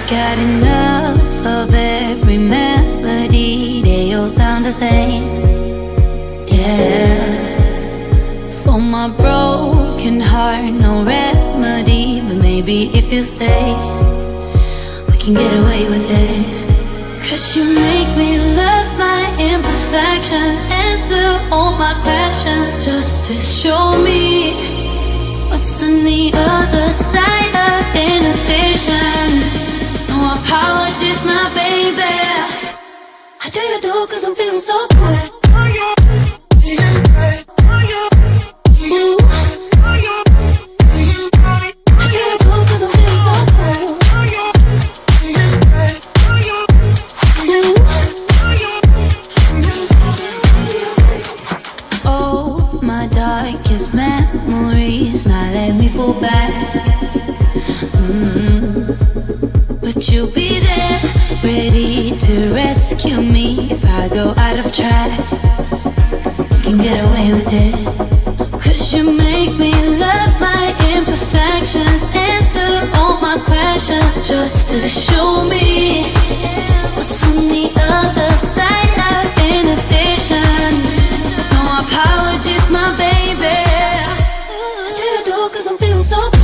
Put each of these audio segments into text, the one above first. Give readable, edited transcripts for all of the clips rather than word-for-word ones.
got enough of every melody. They all sound the same. Yeah. For my broken heart, no remedy. But maybe if you stay, we can get away with it. 'Cause you make me love my imperfections, answer all my questions, just to show me what's on the other side of inhibition. No apologies, my baby. I do you do 'cause I'm feeling so good. Darkest memories now let me fall back. But you'll be there, ready to rescue me if I go out of track. You can get away with it. 'Cause you make me love my imperfections, answer all my questions, just to show me what's on the other side of inhibition. No apologies, my baby. I do you do 'cause I'm feeling so good.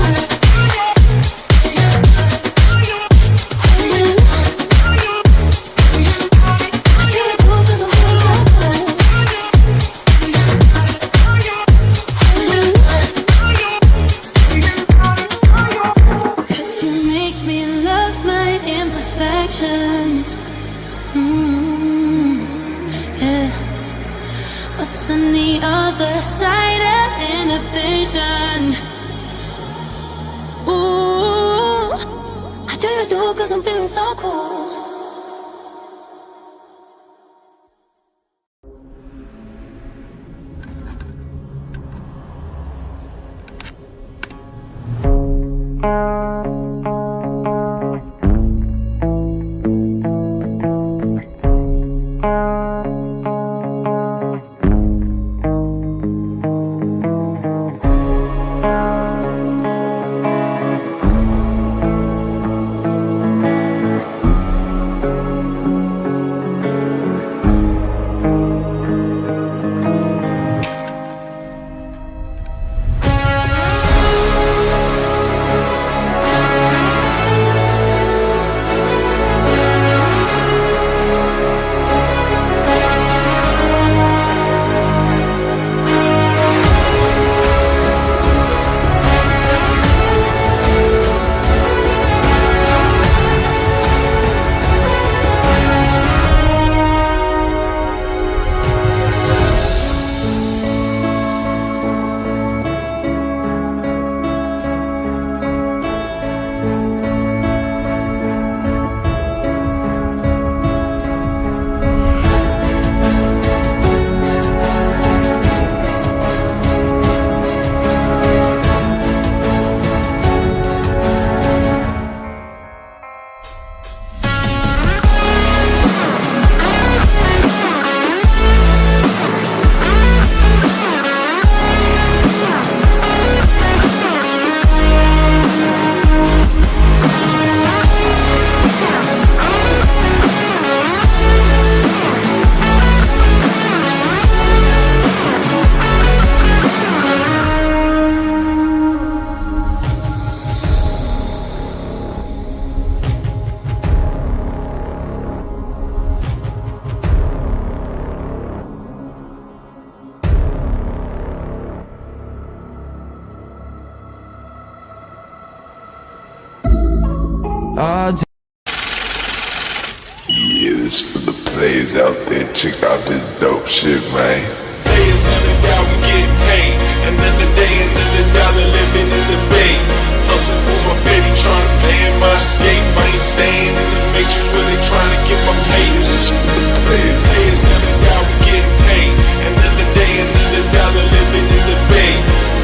What's on the other side of inhibition? Ooh, I do you do 'cause I'm feeling so cool. Yeah, this for the players out there. Check out this dope shit, man. Days in the dollar, we getting paid. Another day, another dollar, living in the bay. Hustle for my baby, trying to plan my escape. I ain't staying in the matrix, really trying to get my papers. This for the players. Days in the dollar, we getting paid. Another day, another dollar, living in the bay.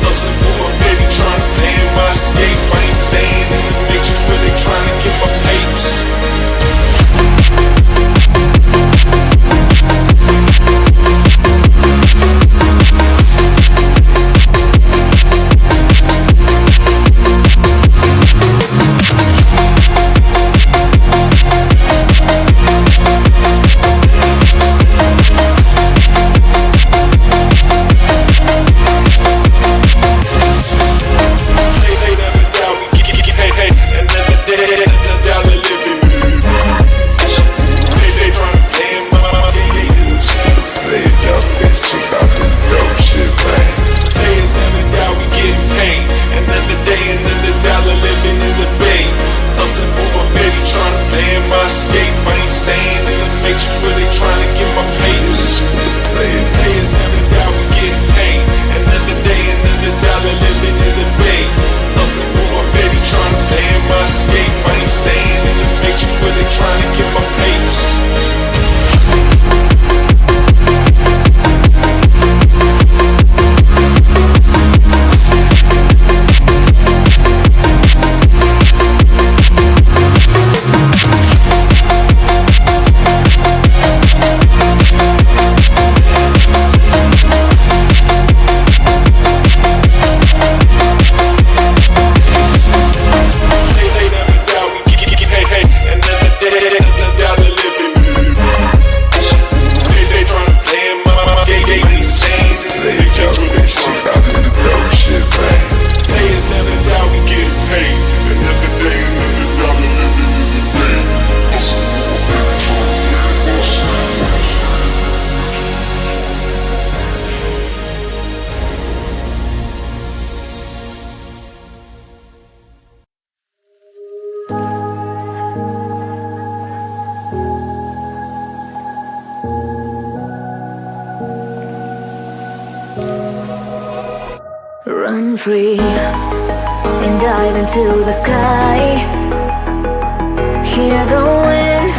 Hustle for my baby, trying to plan my escape. I ain't staying in the matrix, really trying to get my papers. Run free and dive into the sky. Hear the wind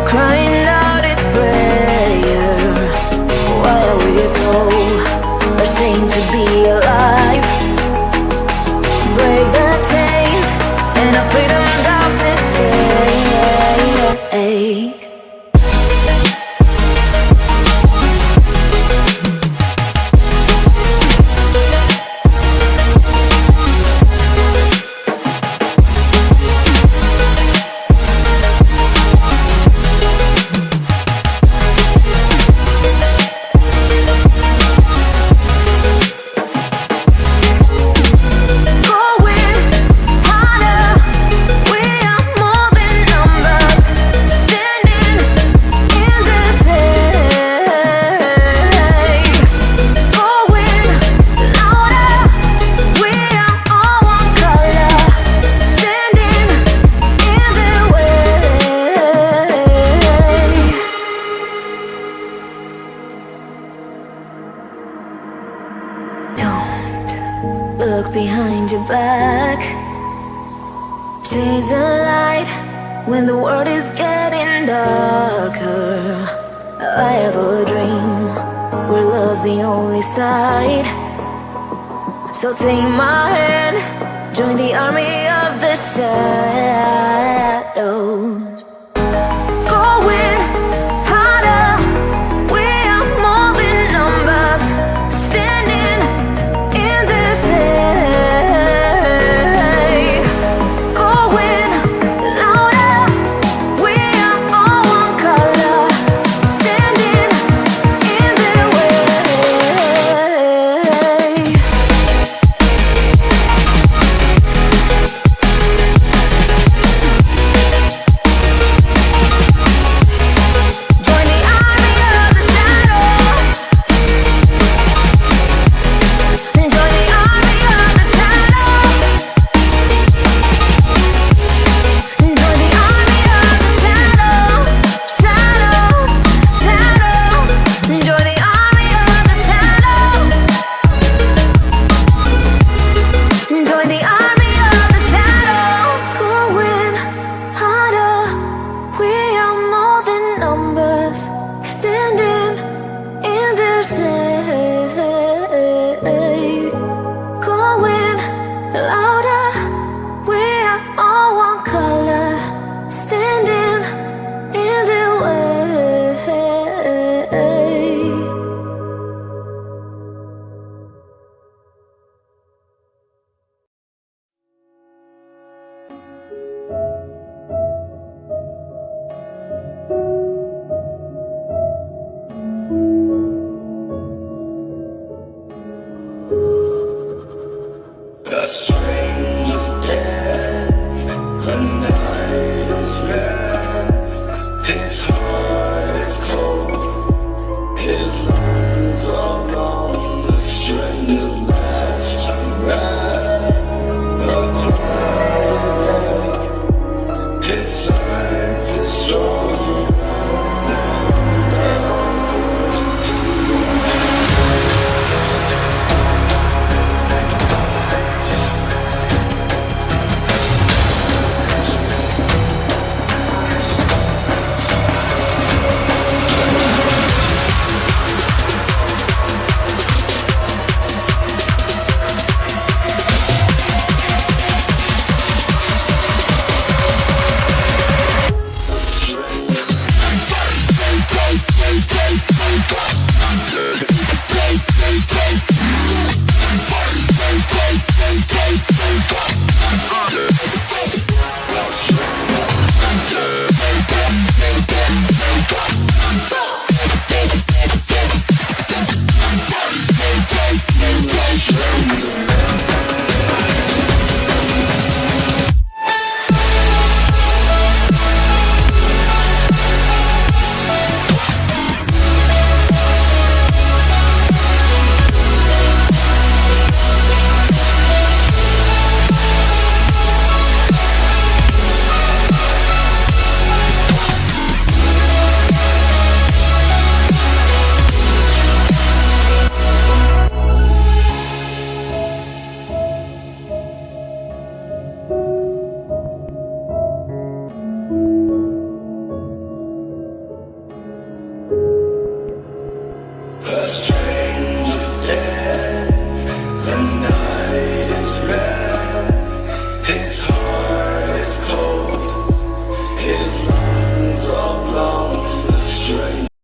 crying out its prayer. Why are we so ashamed to be alive? Break the chains and our freedom's ours to take. Look behind your back. Chase a light when the world is getting darker. I have a dream where love's the only side. So take my hand, join the army of the shadows. Going harder, we are more than numbers. Standing in the shade. Going louder, we are all one color. Standing in the way. Join the army of the shadows. Join the army of the shadows. Join the army of the shadows. Shadows, shadows. Join the army of the shadows. Join the army of the shadows. Going harder, we are more than numbers. Standing in the shade. Going louder, we are all one color. Standing in the way.